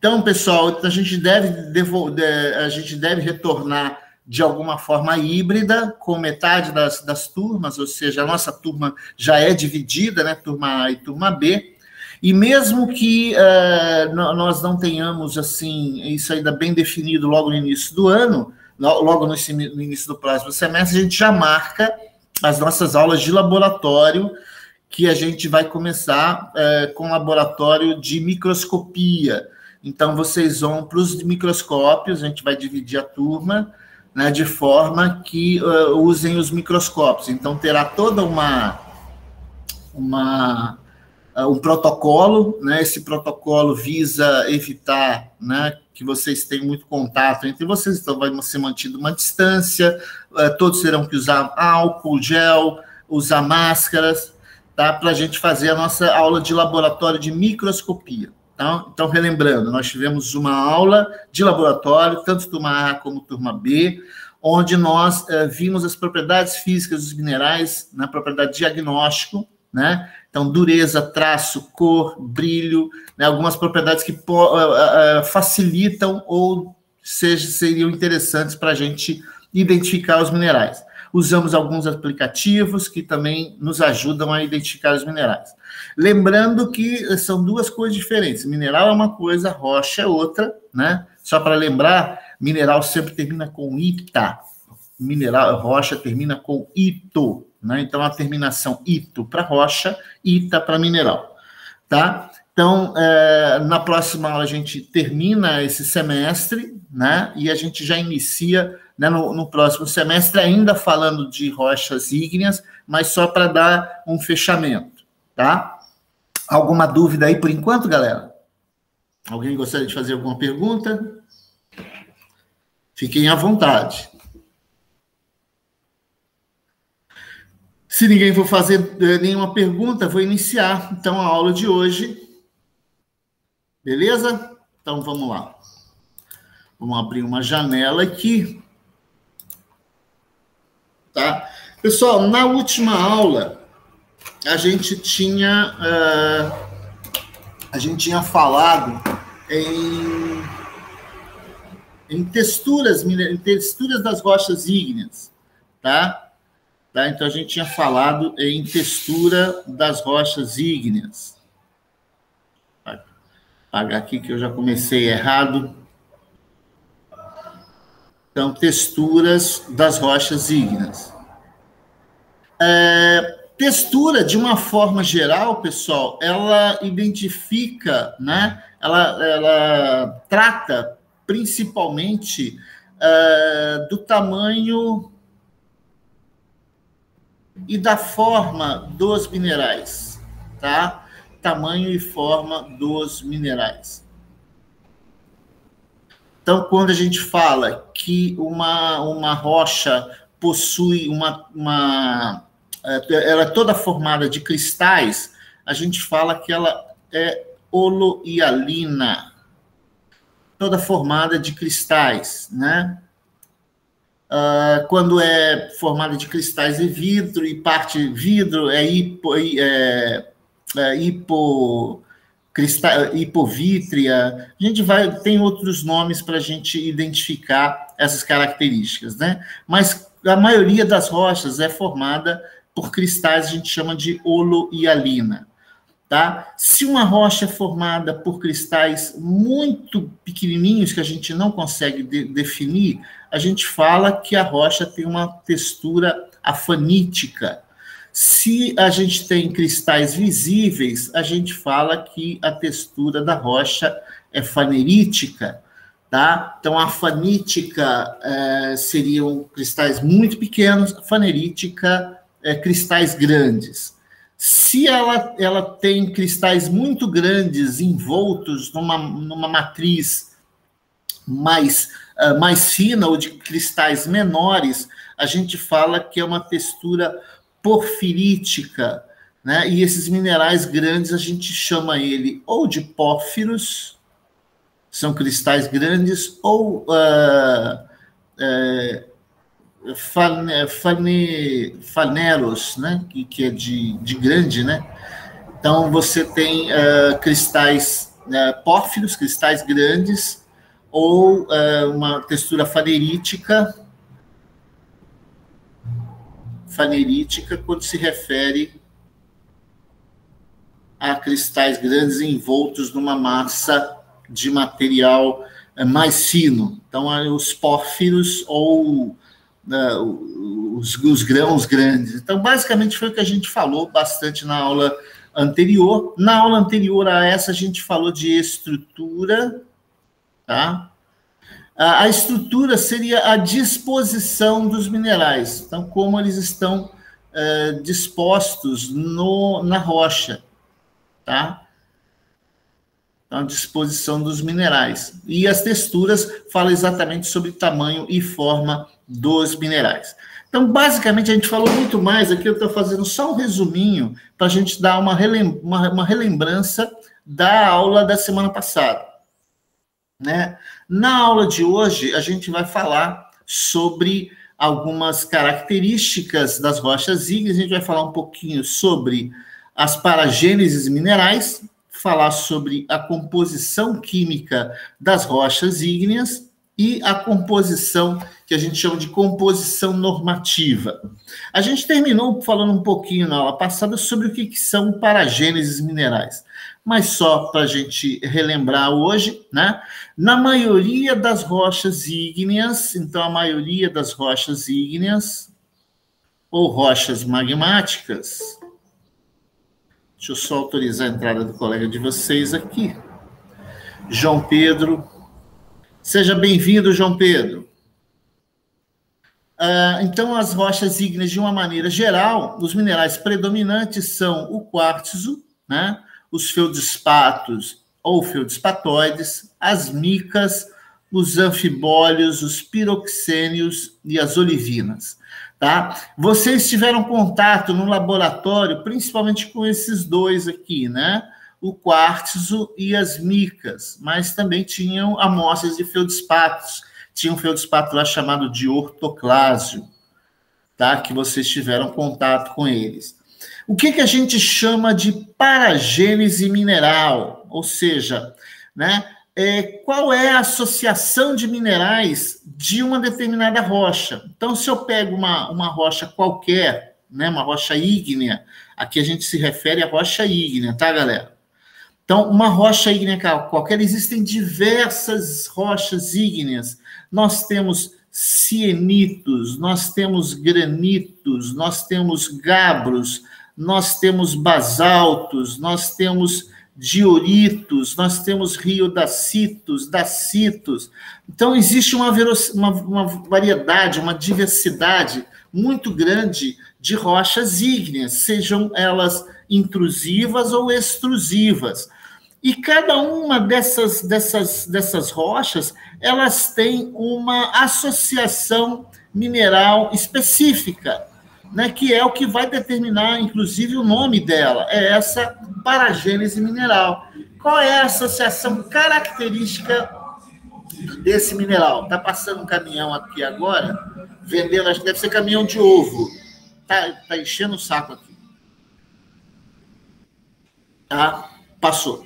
Então, pessoal, a gente deve retornar de alguma forma híbrida, com metade das turmas, ou seja, a nossa turma já é dividida, né, turma A e turma B, e mesmo que nós não tenhamos assim isso ainda bem definido logo no início do ano, logo no início do próximo semestre, a gente já marca as nossas aulas de laboratório, que a gente vai começar com laboratório de microscopia. Então, vocês vão para os microscópios, a gente vai dividir a turma, né, de forma que usem os microscópios. Então, terá toda um protocolo, né? Esse protocolo visa evitar, né, que vocês tenham muito contato entre vocês, então vai ser mantida uma distância, todos terão que usar álcool, gel, usar máscaras, tá? Para a gente fazer a nossa aula de laboratório de microscopia. Tá? Então, relembrando, nós tivemos uma aula de laboratório, tanto turma A como turma B, onde nós vimos as propriedades físicas dos minerais na propriedade diagnóstico, né? Então, dureza, traço, cor, brilho, né? Algumas propriedades que facilitam ou seriam interessantes para a gente identificar os minerais. Usamos alguns aplicativos que também nos ajudam a identificar os minerais. Lembrando que são duas coisas diferentes. Mineral é uma coisa, rocha é outra, né? Só para lembrar, mineral sempre termina com ita. Mineral, rocha termina com ito, né? Então, a terminação ito para rocha, ita para mineral, tá? Então, na próxima aula a gente termina esse semestre, né? E a gente já inicia, né, no próximo semestre, ainda falando de rochas ígneas, mas só para dar um fechamento, tá? Alguma dúvida aí por enquanto, galera? Alguém gostaria de fazer alguma pergunta? Fiquem à vontade. Se ninguém for fazer nenhuma pergunta, vou iniciar, então, a aula de hoje. Beleza? Então, vamos lá. Vamos abrir uma janela aqui. Tá? Pessoal, na última aula, a gente tinha falado em texturas das rochas ígneas, tá? Então, a gente tinha falado em textura das rochas ígneas. Vou apagar aqui que eu já comecei errado. Então, texturas das rochas ígneas. Textura, de uma forma geral, pessoal, ela identifica, né? Ela trata principalmente do tamanho e da forma dos minerais, tá? Tamanho e forma dos minerais. Então, quando a gente fala que uma rocha possui ela é toda formada de cristais, a gente fala que ela é holohialina, toda formada de cristais, né? Quando é formada de cristais e vidro, e parte vidro é hipovítrea, a gente tem outros nomes para a gente identificar essas características, né? Mas a maioria das rochas é formada por cristais, a gente chama de holohialina, tá? Se uma rocha é formada por cristais muito pequenininhos, que a gente não consegue definir, a gente fala que a rocha tem uma textura afanítica. Se a gente tem cristais visíveis, a gente fala que a textura da rocha é fanerítica, tá? Então, a fanítica seriam cristais muito pequenos, a fanerítica cristais grandes. Se ela tem cristais muito grandes envoltos numa matriz mais fina ou de cristais menores, a gente fala que é uma textura porfirítica, né? E esses minerais grandes a gente chama ele ou de pórfiros, são cristais grandes, ou faneros, né? Que é de grande, né? Então, você tem cristais pórfiros, cristais grandes, ou uma textura fanerítica, quando se refere a cristais grandes envoltos numa massa de material mais fino. Então, os pórfiros ou os grãos grandes. Então, basicamente, foi o que a gente falou bastante na aula anterior. Na aula anterior a essa, a gente falou de estrutura, tá? A estrutura seria a disposição dos minerais. Então, como eles estão dispostos na rocha, tá? Então, a disposição dos minerais. E as texturas falam exatamente sobre tamanho e forma dos minerais. Então, basicamente, a gente falou muito mais aqui, eu estou fazendo só um resuminho para a gente dar uma relembrança da aula da semana passada, né? Na aula de hoje, a gente vai falar sobre algumas características das rochas ígneas, a gente vai falar um pouquinho sobre as paragêneses minerais, falar sobre a composição química das rochas ígneas e a composição que a gente chama de composição normativa. A gente terminou falando um pouquinho na aula passada sobre o que são paragêneses minerais, mas só para a gente relembrar hoje, né? Na maioria das rochas ígneas, então a maioria das rochas ígneas ou rochas magmáticas, deixa eu só autorizar a entrada do colega de vocês aqui. João Pedro. Seja bem-vindo, João Pedro. Então, as rochas ígneas, de uma maneira geral, os minerais predominantes são o quartzo, né? Os feldspatos ou feldspatoides, as micas, os anfibólios, os piroxênios e as olivinas. Tá? Vocês tiveram contato no laboratório, principalmente com esses dois aqui, né? O quartzo e as micas, mas também tinham amostras de feldspatos. Tinha um feldspato lá chamado de ortoclásio, tá? Que vocês tiveram contato com eles. O que a gente chama de paragênese mineral? Ou seja, né? Qual é a associação de minerais de uma determinada rocha? Então, se eu pego uma rocha qualquer, né, uma rocha ígnea, aqui a gente se refere à rocha ígnea, tá, galera? Então, uma rocha ígnea qualquer, existem diversas rochas ígneas. Nós temos sienitos, nós temos granitos, nós temos gabros, nós temos basaltos, nós temos dioritos, nós temos riodacitos, dacitos. Então, existe uma variedade, uma diversidade muito grande de rochas ígneas, sejam elas intrusivas ou extrusivas. E cada uma dessas rochas, elas têm uma associação mineral específica, né, que é o que vai determinar, inclusive, o nome dela, é essa paragênese mineral. Qual é a associação característica desse mineral? Está passando um caminhão aqui agora, vendendo, acho que deve ser caminhão de ovo. Tá enchendo o saco aqui. Tá? Passou.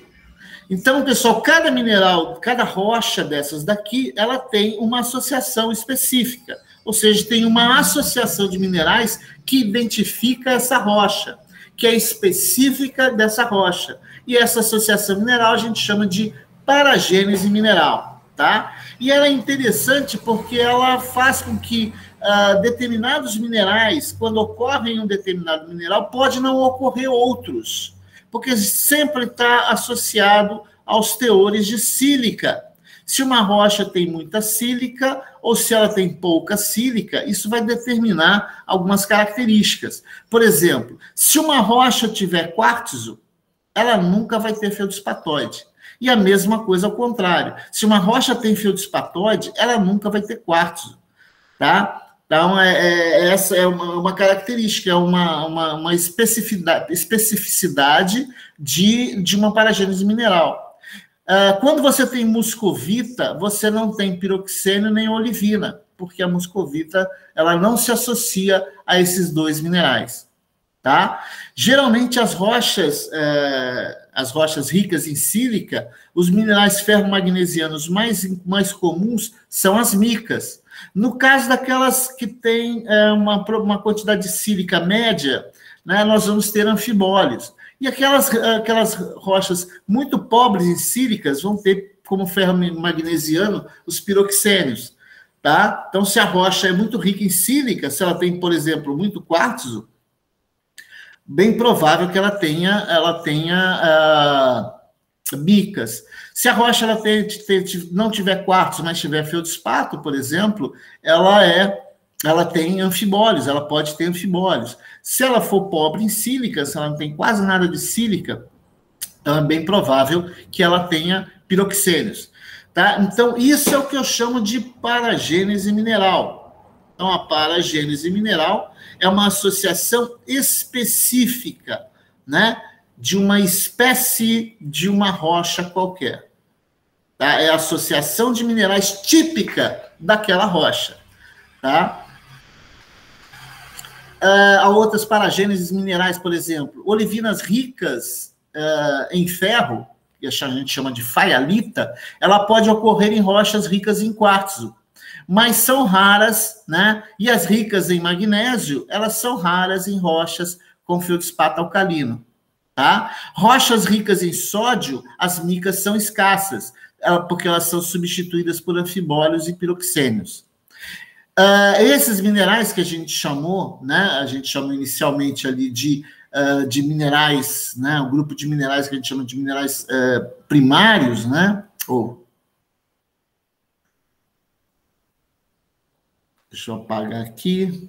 Então, pessoal, cada mineral, cada rocha dessas daqui, ela tem uma associação específica. Ou seja, tem uma associação de minerais que identifica essa rocha, que é específica dessa rocha. E essa associação mineral a gente chama de paragênese mineral, tá? E ela é interessante porque ela faz com que determinados minerais, quando ocorrem um determinado mineral, pode não ocorrer outros, porque sempre está associado aos teores de sílica. Se uma rocha tem muita sílica ou se ela tem pouca sílica, isso vai determinar algumas características. Por exemplo, se uma rocha tiver quartzo, ela nunca vai ter feldspatóide. E a mesma coisa ao contrário. Se uma rocha tem feldspatóide, ela nunca vai ter quartzo, tá? Então, essa é uma característica, é uma especificidade de uma paragênese mineral. Quando você tem muscovita, você não tem piroxênio nem olivina, porque a muscovita ela não se associa a esses dois minerais. tá? Geralmente as rochas ricas em sílica, os minerais ferro-magnesianos mais comuns são as micas. No caso daquelas que têm uma quantidade de sílica média, né, nós vamos ter anfibólios. E aquelas rochas muito pobres em sílicas vão ter como ferro-magnesiano os piroxênios. Tá? Então, se a rocha é muito rica em sílica, se ela tem, por exemplo, muito quartzo, bem provável que ela tenha micas. Se a rocha não tiver quartzo, mas tiver feldspato, por exemplo, ela tem anfibólios, ela pode ter anfibólios. Se ela for pobre em sílica, se ela não tem quase nada de sílica, então é bem provável que ela tenha piroxênios. Tá? Então, isso é o que eu chamo de paragênese mineral. Então, a paragênese mineral é uma associação específica, né, de uma espécie de uma rocha qualquer. Tá? É a associação de minerais típica daquela rocha. Tá? Há outras paragêneses minerais, por exemplo, olivinas ricas em ferro, que a gente chama de faialita, ela pode ocorrer em rochas ricas em quartzo, mas são raras, né? E as ricas em magnésio, elas são raras em rochas com feldspato alcalino, tá? Rochas ricas em sódio, as micas são escassas, porque elas são substituídas por anfibólios e piroxênios. Esses minerais que a gente chamou, né? A gente chamou inicialmente ali de minerais, né, um grupo de minerais que a gente chama de minerais primários, né? Deixa eu apagar aqui.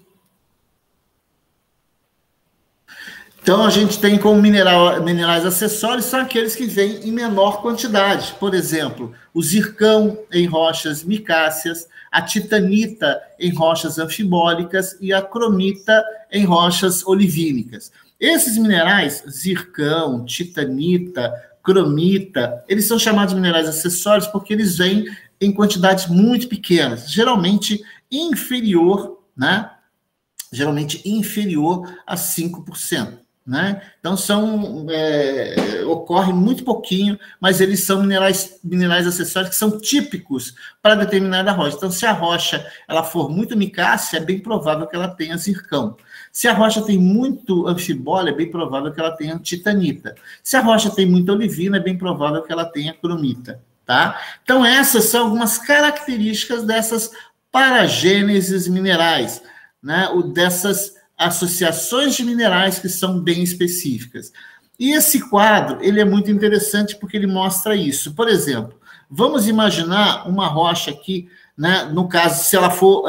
Então, a gente tem como minerais acessórios, são aqueles que vêm em menor quantidade. Por exemplo, o zircão em rochas micáceas, a titanita em rochas anfibólicas e a cromita em rochas olivínicas. Esses minerais, zircão, titanita, cromita, eles são chamados de minerais acessórios porque eles vêm em quantidades muito pequenas, geralmente inferior, né? Geralmente inferior a 5%. Né? Então, ocorre muito pouquinho, mas eles são minerais acessórios que são típicos para determinada rocha. Então, se a rocha ela for muito micácea, é bem provável que ela tenha zircão. Se a rocha tem muito anfibólio, é bem provável que ela tenha titanita. Se a rocha tem muita olivina, é bem provável que ela tenha cromita. Tá? Então, essas são algumas características dessas paragêneses minerais, né? Dessas associações de minerais que são bem específicas. E esse quadro, ele é muito interessante porque ele mostra isso. Por exemplo, vamos imaginar uma rocha aqui, né, no caso, se ela for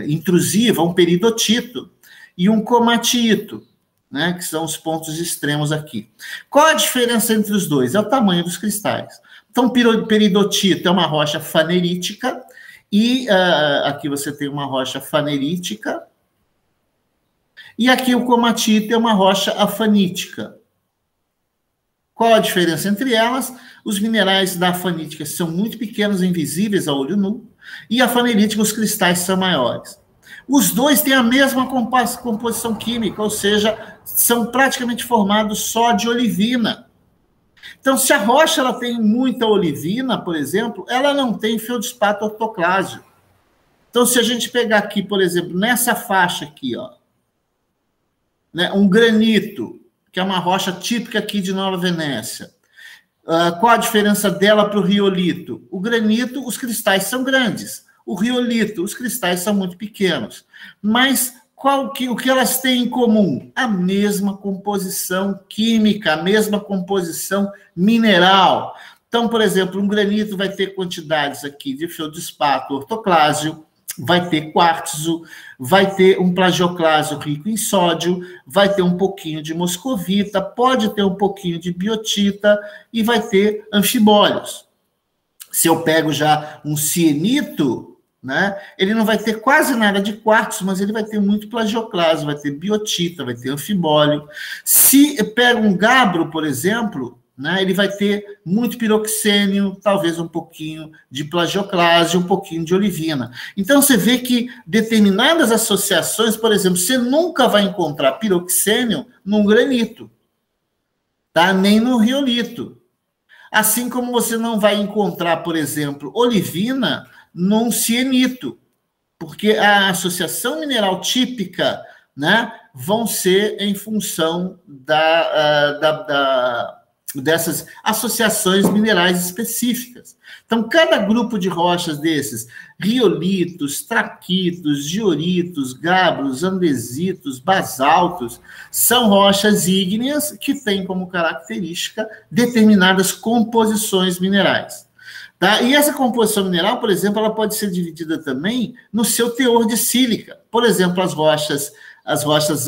intrusiva, um peridotito e um comatito, né, que são os pontos extremos aqui. Qual a diferença entre os dois? É o tamanho dos cristais. Então, peridotito é uma rocha fanerítica, e aqui você tem uma rocha fanerítica, e aqui o comatita é uma rocha afanítica. Qual a diferença entre elas? Os minerais da afanítica são muito pequenos, invisíveis a olho nu, e a fanerítica, os cristais são maiores. Os dois têm a mesma composição química, ou seja, são praticamente formados só de olivina. Então, se a rocha ela tem muita olivina, por exemplo, ela não tem feldspato ortoclásio. Então, se a gente pegar aqui, por exemplo, nessa faixa aqui, ó, né, um granito, que é uma rocha típica aqui de Nova Venécia, qual a diferença dela para o riolito? O granito, os cristais são grandes. O riolito, os cristais são muito pequenos. Mas o que elas têm em comum? A mesma composição química, a mesma composição mineral. Então, por exemplo, um granito vai ter quantidades aqui de feldspato ortoclásio, vai ter quartzo, vai ter um plagioclásio rico em sódio, vai ter um pouquinho de moscovita, pode ter um pouquinho de biotita e vai ter anfibólios. Se eu pego já um cienito, né, ele não vai ter quase nada de quartzo, mas ele vai ter muito plagioclásio, vai ter biotita, vai ter anfibólio. Se eu pego um gabro, por exemplo, né, ele vai ter muito piroxênio, talvez um pouquinho de plagioclase, um pouquinho de olivina. Então, você vê que determinadas associações, por exemplo, você nunca vai encontrar piroxênio num granito, tá? Nem no riolito. Assim como você não vai encontrar, por exemplo, olivina num cienito, porque a associação mineral típica, né, vão ser em função dessas associações minerais específicas. Então, cada grupo de rochas desses, riolitos, traquitos, dioritos, gabros, andesitos, basaltos, são rochas ígneas que têm como característica determinadas composições minerais. Tá? E essa composição mineral, por exemplo, ela pode ser dividida também no seu teor de sílica. Por exemplo, as rochas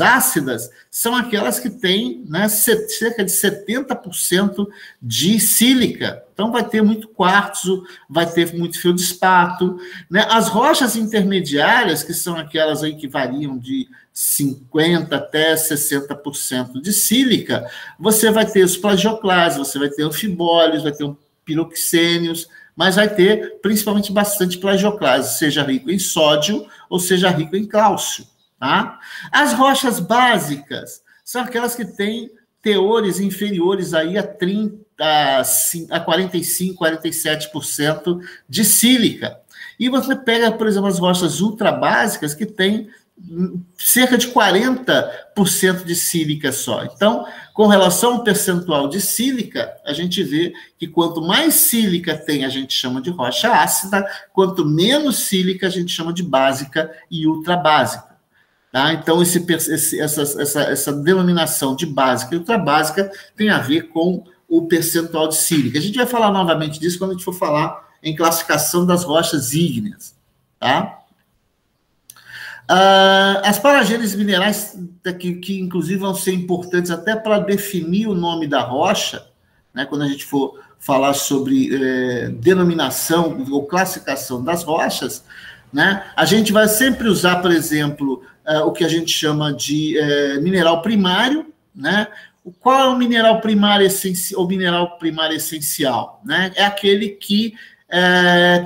ácidas são aquelas que têm, né, cerca de 70% de sílica. Então, vai ter muito quartzo, vai ter muito feldspato. Né? As rochas intermediárias, que são aquelas aí que variam de 50% até 60% de sílica, você vai ter os plagioclases, você vai ter anfibólios, vai ter piroxênios, mas vai ter principalmente bastante plagioclase, seja rico em sódio ou seja rico em cálcio. Tá? As rochas básicas são aquelas que têm teores inferiores aí a 45%, 47% de sílica. E você pega, por exemplo, as rochas ultrabásicas que têm cerca de 40% de sílica só. Então, com relação ao percentual de sílica, a gente vê que quanto mais sílica tem, a gente chama de rocha ácida, quanto menos sílica, a gente chama de básica e ultrabásica. Tá? Então, essa denominação de básica e ultrabásica tem a ver com o percentual de sílica. A gente vai falar novamente disso quando a gente for falar em classificação das rochas ígneas. Tá? As paragêneses minerais, que inclusive vão ser importantes até para definir o nome da rocha, né, quando a gente for falar sobre denominação ou classificação das rochas, né, a gente vai sempre usar, por exemplo, o que a gente chama de mineral primário, né? Qual é o mineral primário essencial? Né? É aquele que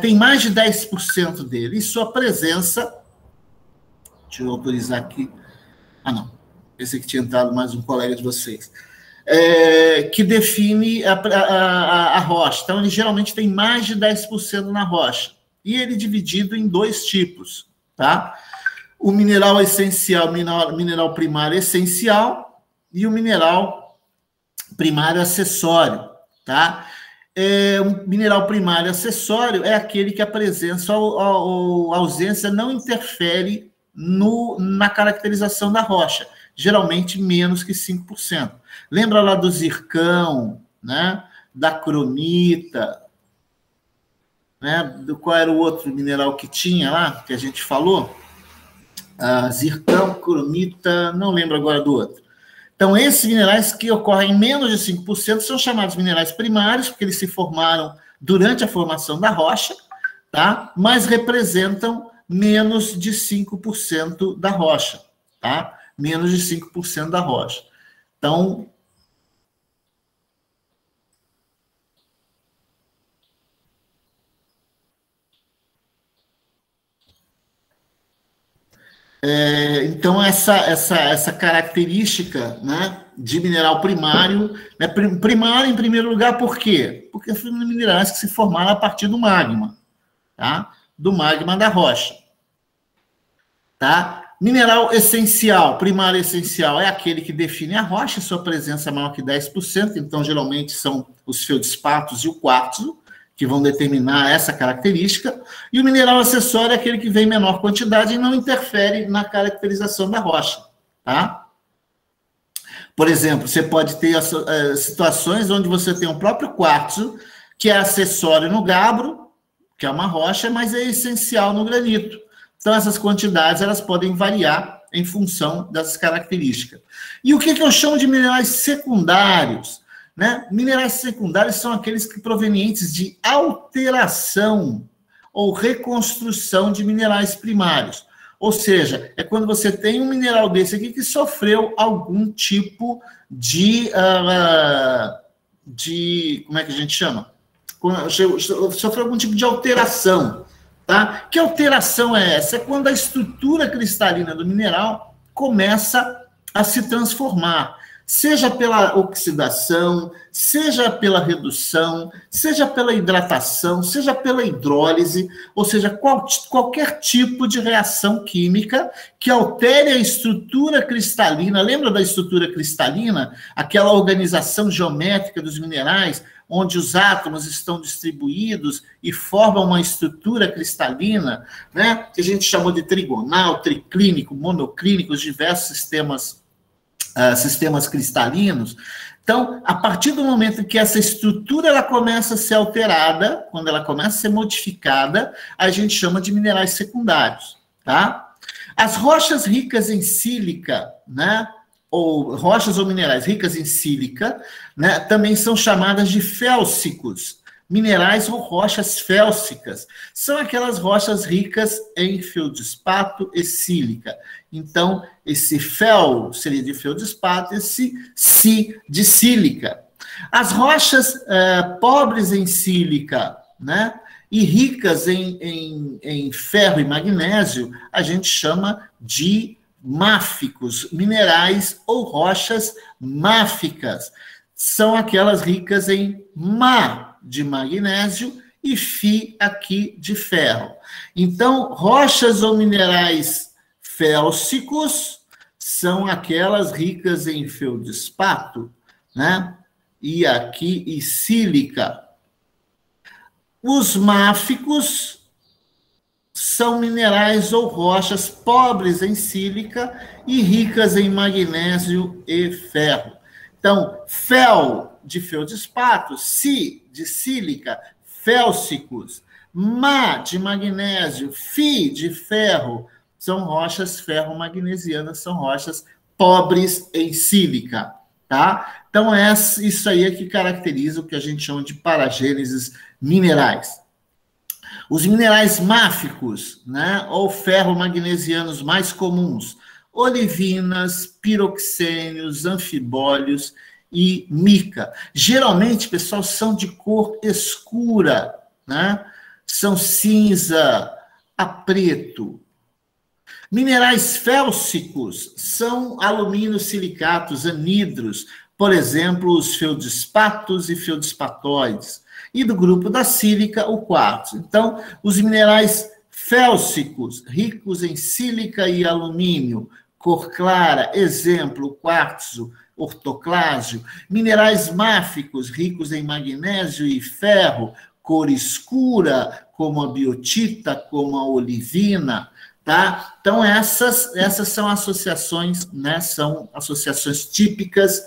tem mais de 10% dele, e sua presença... Deixa eu autorizar aqui. Ah, não. Pensei que tinha entrado mais um colega de vocês. Que define a rocha. Então, ele geralmente tem mais de 10% na rocha. E ele é dividido em dois tipos. Tá? O mineral essencial, mineral primário essencial e o mineral primário acessório. Tá? O mineral primário acessório é aquele que a presença ou a ausência não interfere na caracterização da rocha, geralmente menos que 5%. Lembra lá do zircão, né? Da cromita, né? Qual era o outro mineral que tinha lá, que a gente falou? Zircão, cromita, não lembro agora do outro. Então, esses minerais que ocorrem em menos de 5% são chamados minerais primários, porque eles se formaram durante a formação da rocha, tá? Mas representam menos de 5% da rocha, tá? Menos de 5% da rocha. Então, essa característica, né, de mineral primário, né, primário em primeiro lugar, por quê? Porque são minerais que se formaram a partir do magma, tá? Do magma da rocha. Tá? Mineral essencial, primário essencial, é aquele que define a rocha, sua presença é maior que 10%, então geralmente são os feldspatos e o quartzo, que vão determinar essa característica, e o mineral acessório é aquele que vem em menor quantidade e não interfere na caracterização da rocha. Tá? Por exemplo, você pode ter situações onde você tem o próprio quartzo, que é acessório no gabro, que é uma rocha, mas é essencial no granito. Então, essas quantidades elas podem variar em função dessas características. E o que eu chamo de minerais secundários? Né? Minerais secundários são aqueles que provenientes de alteração ou reconstrução de minerais primários. Ou seja, é quando você tem um mineral desse aqui que sofreu algum tipo de como é que a gente chama? Sofreu algum tipo de alteração, tá? Que alteração é essa? É quando a estrutura cristalina do mineral começa a se transformar, seja pela oxidação, seja pela redução, seja pela hidratação, seja pela hidrólise, ou seja, qualquer tipo de reação química que altere a estrutura cristalina. Lembra da estrutura cristalina? Aquela organização geométrica dos minerais, onde os átomos estão distribuídos e formam uma estrutura cristalina, né? Que a gente chamou de trigonal, triclínico, monoclínico, os diversos sistemas cristalinos. Então, a partir do momento que essa estrutura ela começa a ser alterada, quando ela começa a ser modificada, a gente chama de minerais secundários, tá? As rochas ricas em sílica, né, ou rochas ou minerais ricas em sílica, né, também são chamadas de félsicos, minerais ou rochas félsicas. São aquelas rochas ricas em feldspato e sílica. Então, esse fel seria de feldspato, esse si de sílica. As rochas pobres em sílica, né, e ricas em ferro e magnésio, a gente chama de máficos, minerais ou rochas máficas. São aquelas ricas em má de magnésio e Fi aqui de ferro. Então, rochas ou minerais félsicos são aquelas ricas em feldspato, né? E aqui e sílica. Os máficos são minerais ou rochas pobres em sílica e ricas em magnésio e ferro. Então, fel de feldspato, si de sílica, félsicos, má de magnésio, Fi de ferro, são rochas ferro-magnesianas, são rochas pobres em sílica, tá? Então, isso aí é que caracteriza o que a gente chama de paragêneses minerais. Os minerais máficos, né, ou ferro-magnesianos mais comuns, olivinas, piroxênios, anfibólios e mica. Geralmente, pessoal, são de cor escura, né? São cinza a preto. Minerais félsicos são alumínios silicatos, anidros, por exemplo, os feldspatos e feldspatóides. E do grupo da sílica, o quartzo. Então, os minerais félsicos, ricos em sílica e alumínio, cor clara, exemplo, quartzo, ortoclásio. Minerais máficos, ricos em magnésio e ferro, cor escura, como a biotita, como a olivina, tá? Então, essas são associações, né? São associações típicas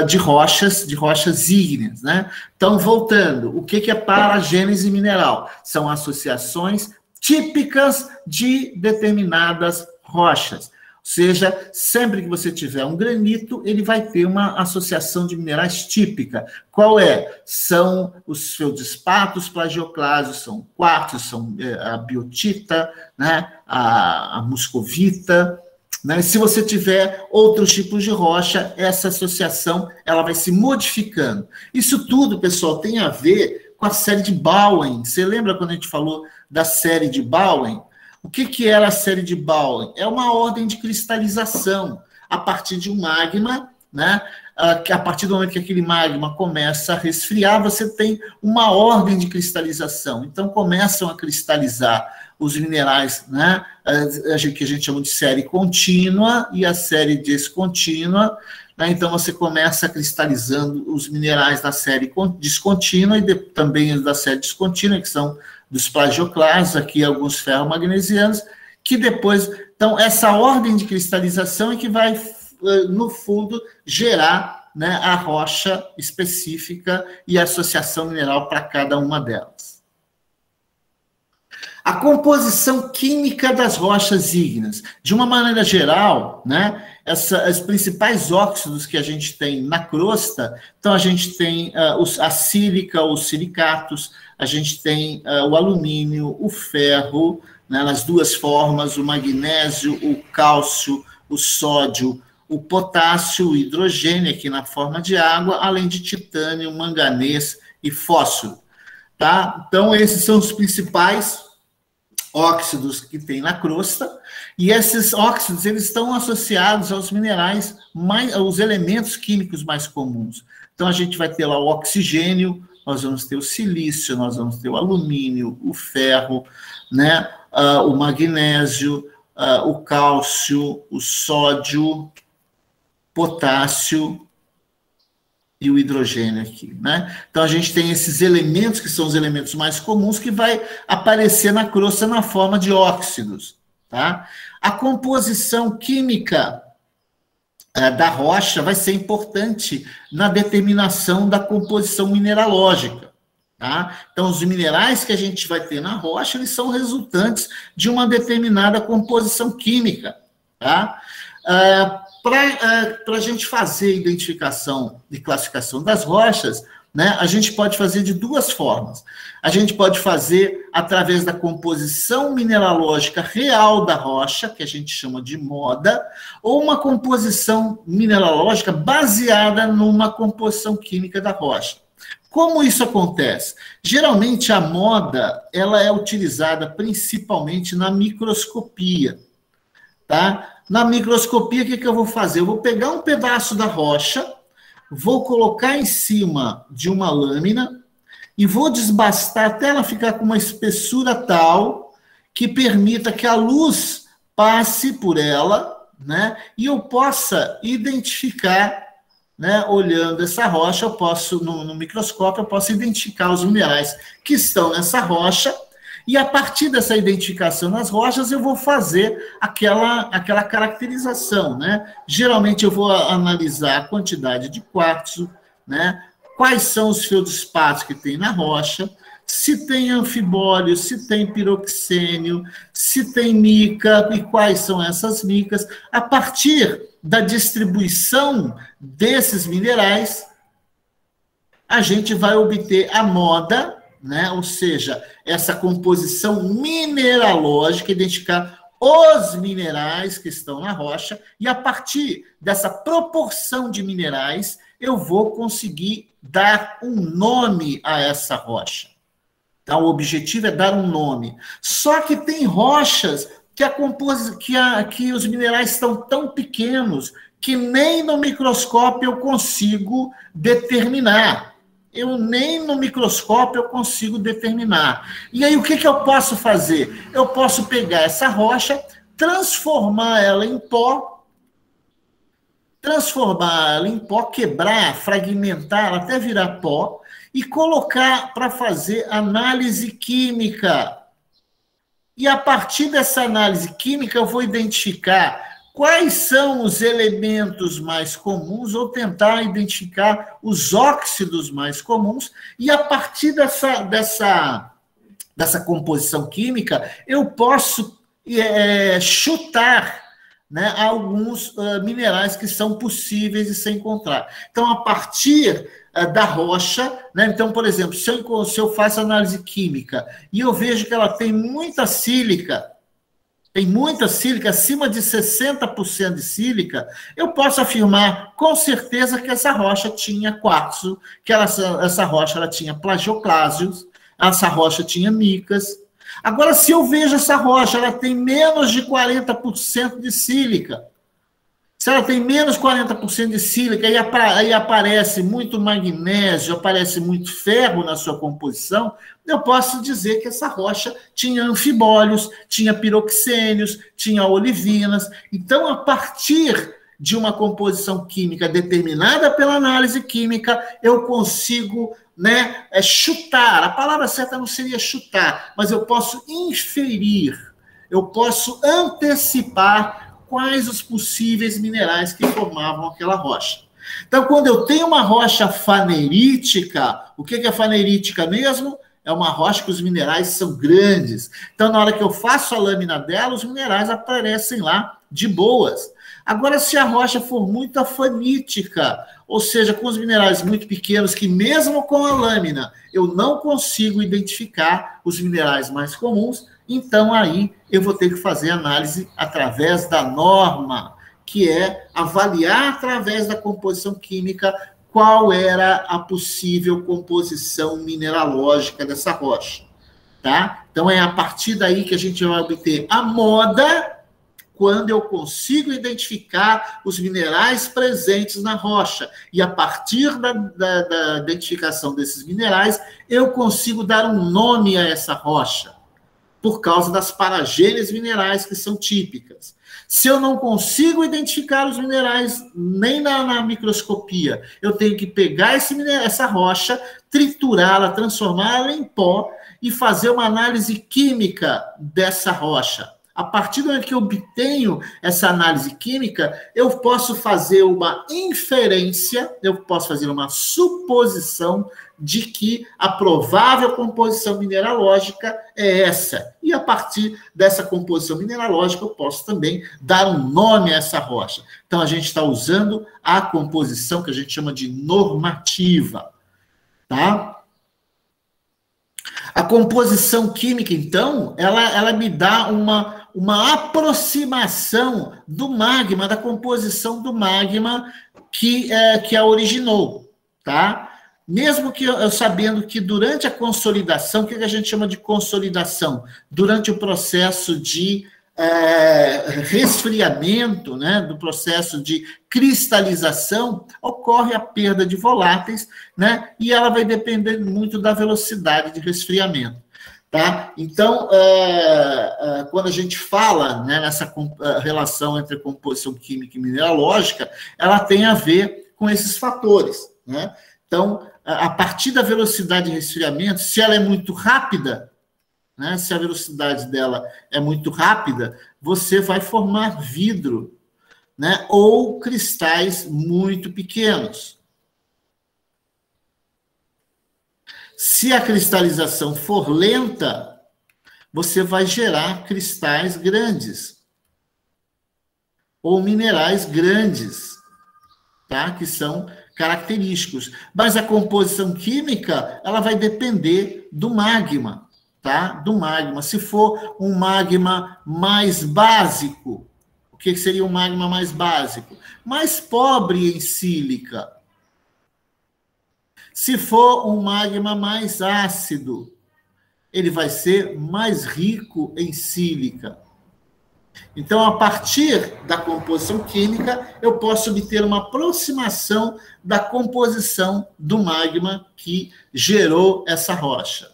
de rochas ígneas, né? Então, voltando, o que é paragênese mineral? São associações típicas de determinadas rochas. Ou seja, sempre que você tiver um granito, ele vai ter uma associação de minerais típica. Qual é? São os feldspatos plagioclásios, são quartzos, são a biotita, né? a muscovita, né? Se você tiver outros tipos de rocha, essa associação ela vai se modificando. Isso tudo, pessoal, tem a ver com a série de Bowen. Você lembra quando a gente falou da série de Bowen? O que era a série de Bowen? É uma ordem de cristalização a partir de um magma, né? A partir do momento que aquele magma começa a resfriar, você tem uma ordem de cristalização. Então, começam a cristalizar os minerais, né? Que a gente chama de série contínua e a série descontínua. Né? Então, você começa cristalizando os minerais da série descontínua e também da série descontínua, que são dos plagioclastos, aqui alguns ferro-magnesianos, que depois... Então, essa ordem de cristalização é que vai, no fundo, gerar, né, a rocha específica e a associação mineral para cada uma delas. A composição química das rochas ígneas. De uma maneira geral, né, os principais óxidos que a gente tem na crosta, então a gente tem a sílica, os silicatos, a gente tem o alumínio, o ferro, né, nas duas formas, o magnésio, o cálcio, o sódio, o potássio, o hidrogênio aqui na forma de água, além de titânio, manganês e fósforo. Tá? Então, esses são os principais óxidos que tem na crosta, e esses óxidos eles estão associados aos minerais, aos elementos químicos mais comuns. Então, a gente vai ter lá o oxigênio, nós vamos ter o silício, nós vamos ter o alumínio, o ferro, né? O magnésio, o cálcio, o sódio, potássio e o hidrogênio aqui, né? Então, a gente tem esses elementos, que são os elementos mais comuns, que vai aparecer na crosta na forma de óxidos, tá? A composição química da rocha vai ser importante na determinação da composição mineralógica, tá? Então, os minerais que a gente vai ter na rocha, eles são resultantes de uma determinada composição química, tá? Para a gente fazer identificação e classificação das rochas, né, a gente pode fazer de duas formas. A gente pode fazer através da composição mineralógica real da rocha, que a gente chama de moda, ou uma composição mineralógica baseada numa composição química da rocha. Como isso acontece? Geralmente a moda ela é utilizada principalmente na microscopia, tá? Na microscopia, o que eu vou fazer? Eu vou pegar um pedaço da rocha, vou colocar em cima de uma lâmina e vou desbastar até ela ficar com uma espessura tal que permita que a luz passe por ela, né? E eu possa identificar, né? Olhando essa rocha, eu posso, no microscópio, eu posso identificar os minerais que estão nessa rocha. E a partir dessa identificação nas rochas, eu vou fazer aquela caracterização, né? Geralmente eu vou analisar a quantidade de quartzo, né? Quais são os feldspatos que tem na rocha, se tem anfibólio, se tem piroxênio, se tem mica, e quais são essas micas. A partir da distribuição desses minerais, a gente vai obter a moda, né? Ou seja, essa composição mineralógica, identificar os minerais que estão na rocha, e a partir dessa proporção de minerais, eu vou conseguir dar um nome a essa rocha. Então, o objetivo é dar um nome. Só que tem rochas que os minerais estão tão pequenos que nem no microscópio eu consigo determinar. Nem no microscópio eu consigo determinar. E aí, o que eu posso fazer? Eu posso pegar essa rocha, transformar ela em pó, quebrar, fragmentar, até virar pó, e colocar para fazer análise química. E a partir dessa análise química, eu vou identificar quais são os elementos mais comuns, ou tentar identificar os óxidos mais comuns, e a partir dessa composição química, eu posso chutar, né, alguns minerais que são possíveis de se encontrar. Então, a partir da rocha, né, então, por exemplo, se eu faço análise química e eu vejo que ela tem muita sílica, acima de 60% de sílica, eu posso afirmar com certeza que essa rocha tinha quartzo, que essa rocha ela tinha plagioclásios, essa rocha tinha micas. Agora, se eu vejo essa rocha, ela tem menos de 40% de sílica. Se ela tem menos 40% de sílica e aí aparece muito magnésio, aparece muito ferro na sua composição, eu posso dizer que essa rocha tinha anfibólios, tinha piroxênios, tinha olivinas. Então, a partir de uma composição química determinada pela análise química, eu consigo, né, chutar. A palavra certa não seria chutar, mas eu posso inferir, eu posso antecipar quais os possíveis minerais que formavam aquela rocha. Então, quando eu tenho uma rocha fanerítica, o que é fanerítica mesmo? É uma rocha que os minerais são grandes. Então, na hora que eu faço a lâmina dela, os minerais aparecem lá de boas. Agora, se a rocha for muito afanítica, ou seja, com os minerais muito pequenos, que mesmo com a lâmina eu não consigo identificar os minerais mais comuns, então aí eu vou ter que fazer análise através da norma, que é avaliar através da composição química qual era a possível composição mineralógica dessa rocha, tá? Então, é a partir daí que a gente vai obter a moda, quando eu consigo identificar os minerais presentes na rocha. E a partir da identificação desses minerais, eu consigo dar um nome a essa rocha, por causa das paragênias minerais que são típicas. Se eu não consigo identificar os minerais nem na microscopia, eu tenho que pegar essa rocha, triturá-la, transformá-la em pó e fazer uma análise química dessa rocha. A partir do momento que eu obtenho essa análise química, eu posso fazer uma inferência, eu posso fazer uma suposição de que a provável composição mineralógica é essa. E a partir dessa composição mineralógica, eu posso também dar um nome a essa rocha. Então, a gente está usando a composição que a gente chama de normativa, tá? A composição química, então, ela me dá uma aproximação do magma, da composição do magma que a originou, tá? Mesmo que eu sabendo que durante a consolidação, o que a gente chama de consolidação? Durante o processo de resfriamento, né, do processo de cristalização, ocorre a perda de voláteis, né, e ela vai depender muito da velocidade de resfriamento. Tá? Então, quando a gente fala, né, nessa relação entre composição química e mineralógica, ela tem a ver com esses fatores. Né? Então, a partir da velocidade de resfriamento, se ela é muito rápida, né, se a velocidade dela é muito rápida, você vai formar vidro, né, ou cristais muito pequenos. Se a cristalização for lenta, você vai gerar cristais grandes ou minerais grandes, tá? Que são característicos. Mas a composição química, ela vai depender do magma, tá? Do magma. Se for um magma mais básico, o que seria um magma mais básico? Mais pobre em sílica. Se for um magma mais ácido, ele vai ser mais rico em sílica. Então, a partir da composição química, eu posso obter uma aproximação da composição do magma que gerou essa rocha.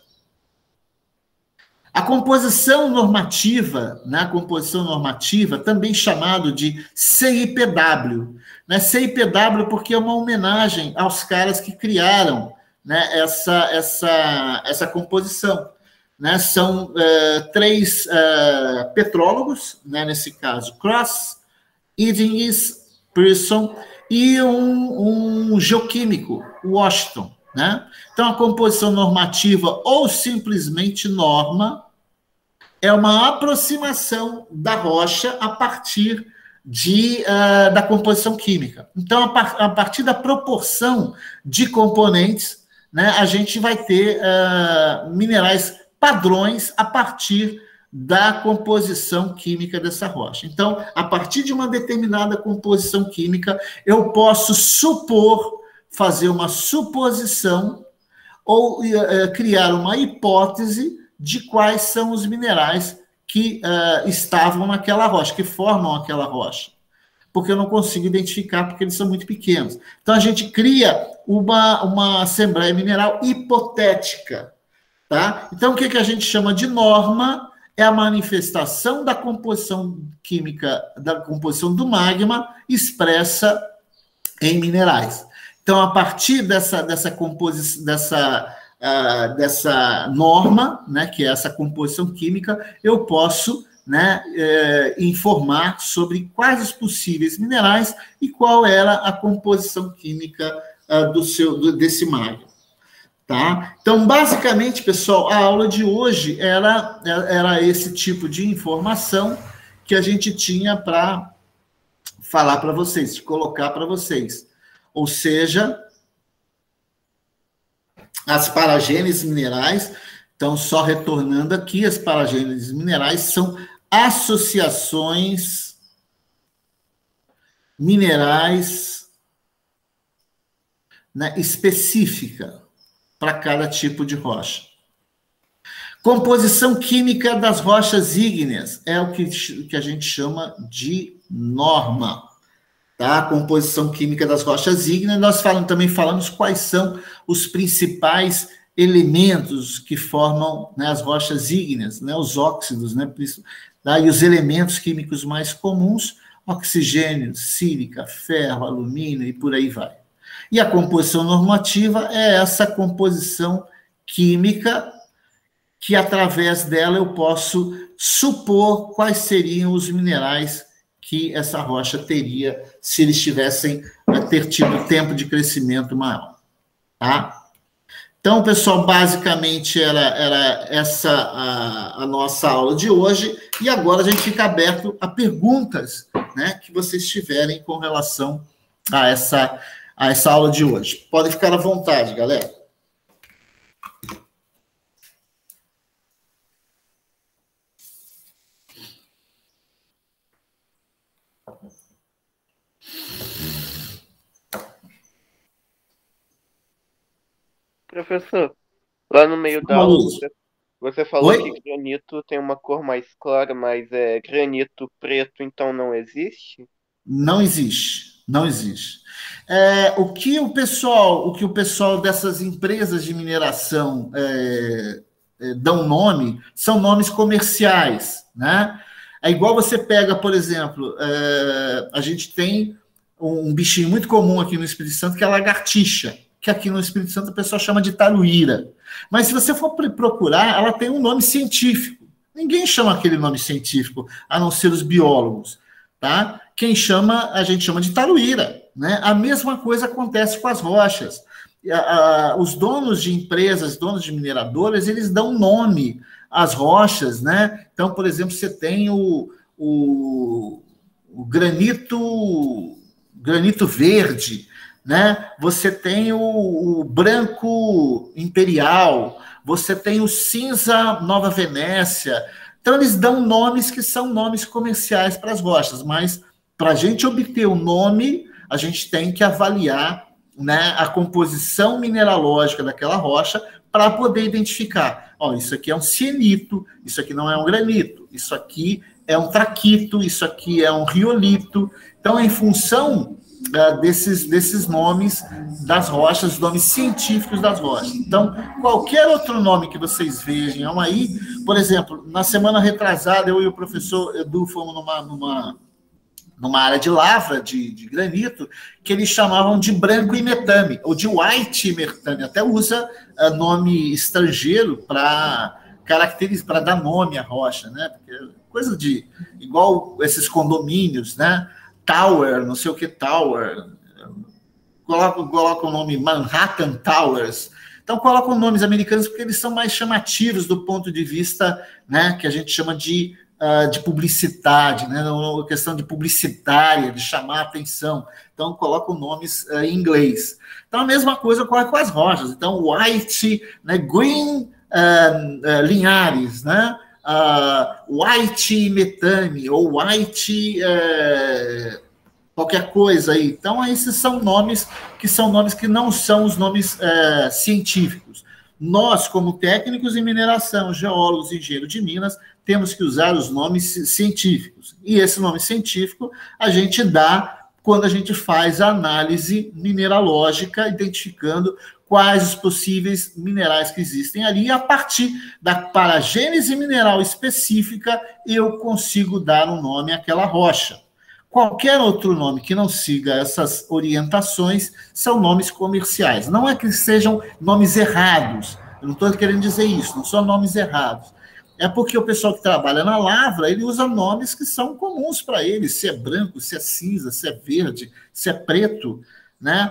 A composição normativa, né, a composição normativa, também chamado de CIPW, né, CIPW porque é uma homenagem aos caras que criaram, né, essa composição. Né, são três petrólogos, né, nesse caso, Cross, Eddings, Pearson, e um geoquímico, Washington. Né? Então, a composição normativa, ou simplesmente norma, é uma aproximação da rocha a partir da composição química. Então, a partir da proporção de componentes, né, a gente vai ter minerais padrões a partir da composição química dessa rocha. Então, a partir de uma determinada composição química, eu posso fazer uma suposição ou criar uma hipótese de quais são os minerais que estavam naquela rocha, que formam aquela rocha. Porque eu não consigo identificar, porque eles são muito pequenos. Então, a gente cria uma assembleia mineral hipotética. Tá? Então, o que a gente chama de norma é a manifestação da composição química, da composição do magma expressa em minerais. Então, a partir dessa norma, né, que é essa composição química, eu posso, né, informar sobre quais os possíveis minerais e qual era a composição química desse magma. Tá? Então, basicamente, pessoal, a aula de hoje era esse tipo de informação que a gente tinha para falar para vocês, colocar para vocês. Ou seja, as paragêneses minerais, então, só retornando aqui, as paragêneses minerais são associações minerais, né, específica para cada tipo de rocha. Composição química das rochas ígneas é o que a gente chama de norma. Tá? A composição química das rochas ígneas, nós também falamos quais são os principais elementos que formam, né, as rochas ígneas, né, os óxidos, né, tá? E os elementos químicos mais comuns, oxigênio, sílica, ferro, alumínio e por aí vai. E a composição normativa é essa composição química que, através dela, eu posso supor quais seriam os minerais que essa rocha teria se eles tivessem ter tido tempo de crescimento maior. Tá? Então, pessoal, basicamente era essa a nossa aula de hoje, e agora a gente fica aberto a perguntas, né, que vocês tiverem com relação a essa aula de hoje. Podem ficar à vontade, galera. Professor, lá no meio da aula, você falou Oi? que granito tem uma cor mais clara, mas granito preto, então não existe? Não existe, não existe. O que o pessoal dessas empresas de mineração dão nome são nomes comerciais, né? É igual você pega, por exemplo, a gente tem um bichinho muito comum aqui no Espírito Santo, que é a lagartixa, que aqui no Espírito Santo a pessoa chama de taruíra. Mas se você for procurar, ela tem um nome científico. Ninguém chama aquele nome científico, a não ser os biólogos, tá? Quem chama, a gente chama de taruíra, né? A mesma coisa acontece com as rochas. Os donos de empresas, donos de mineradoras, eles dão nome às rochas, né? Então, por exemplo, você tem o granito verde, né? Você tem o branco imperial, você tem o cinza Nova Venécia. Então, eles dão nomes que são nomes comerciais para as rochas, mas para a gente obter o nome, a gente tem que avaliar, né, a composição mineralógica daquela rocha para poder identificar. Ó, isso aqui é um cianito, isso aqui não é um granito, isso aqui é um traquito, isso aqui é um riolito. Então, em função desses nomes das rochas, nomes científicos das rochas. Então, qualquer outro nome que vocês vejam aí, por exemplo, na semana retrasada, eu e o professor Edu fomos numa área de lavra de granito, que eles chamavam de branco imetame, ou de white imetame, até usa nome estrangeiro para caracterizar, para dar nome à rocha, né? Porque coisa de igual esses condomínios, né? Tower, não sei o que Tower, coloca o nome Manhattan Towers. Então, colocam nomes americanos porque eles são mais chamativos do ponto de vista, né, que a gente chama de publicidade, né, uma questão de publicitária, de chamar a atenção. Então, colocam nomes em inglês. Então, a mesma coisa ocorre com as rochas. Então, white, né, green Linhares, né, white metame, ou white qualquer coisa aí. Então, esses são nomes que não são os nomes científicos. Nós, como técnicos em mineração, geólogos e engenheiros de minas, temos que usar os nomes científicos. E esse nome científico a gente dá quando a gente faz a análise mineralógica, identificando quais os possíveis minerais que existem ali, e a partir da paragênese mineral específica, eu consigo dar um nome àquela rocha. Qualquer outro nome que não siga essas orientações são nomes comerciais. Não é que sejam nomes errados, eu não estou querendo dizer isso, não são nomes errados. É porque o pessoal que trabalha na lavra, ele usa nomes que são comuns para ele, se é branco, se é cinza, se é verde, se é preto, né?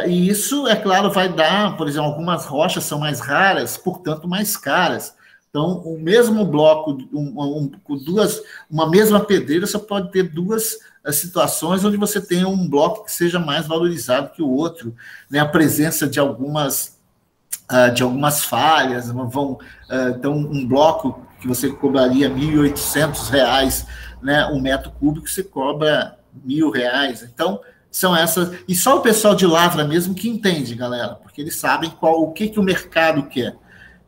E isso, é claro, vai dar, por exemplo, algumas rochas são mais raras, portanto, mais caras. Então, o mesmo bloco, uma mesma pedreira, só pode ter duas situações onde você tem um bloco que seja mais valorizado que o outro, né? A presença de algumas falhas, então um bloco que você cobraria R$ 1.800, né, um metro cúbico, você cobra R$ 1.000. Então, são essas. E só o pessoal de Lavra mesmo que entende, galera, porque eles sabem o que o mercado quer.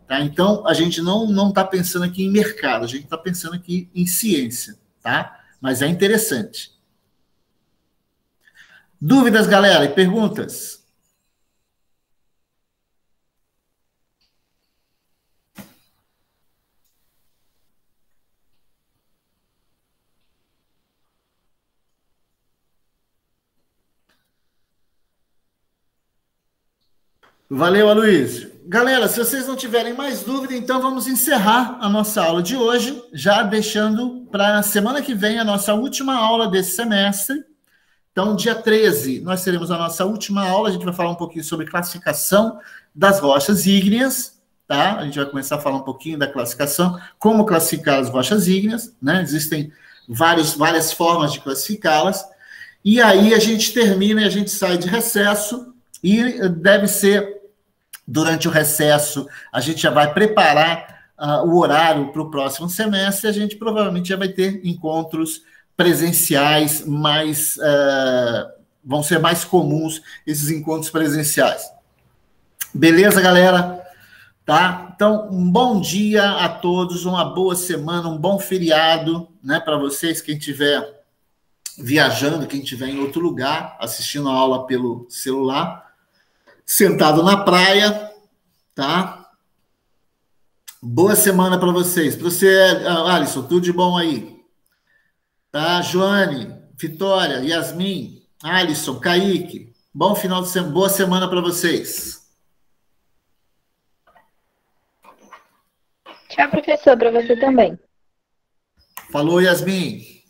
Tá? Então, a gente não está pensando aqui em mercado, a gente está pensando aqui em ciência. Tá? Mas é interessante. Dúvidas, galera, e perguntas? Valeu, Aloysio. Galera, se vocês não tiverem mais dúvida, então vamos encerrar a nossa aula de hoje, já deixando para a semana que vem a nossa última aula desse semestre. Então, dia 13, nós teremos a nossa última aula, a gente vai falar um pouquinho sobre classificação das rochas ígneas, tá? A gente vai começar a falar um pouquinho da classificação, como classificar as rochas ígneas, né? Existem várias formas de classificá-las, e aí a gente termina e a gente sai de recesso, e deve ser durante o recesso, a gente já vai preparar o horário para o próximo semestre, a gente provavelmente já vai ter encontros presenciais vão ser mais comuns esses encontros presenciais. Beleza, galera? Tá? Então, um bom dia a todos, uma boa semana, um bom feriado, né, para vocês, quem estiver viajando, quem estiver em outro lugar, assistindo a aula pelo celular, sentado na praia, tá? Boa semana para vocês. Para você, Alisson, tudo de bom aí? Tá? Joane, Vitória, Yasmin, Alisson, Kaique, bom final de semana, boa semana para vocês. Tchau, professor, para você também. Falou, Yasmin.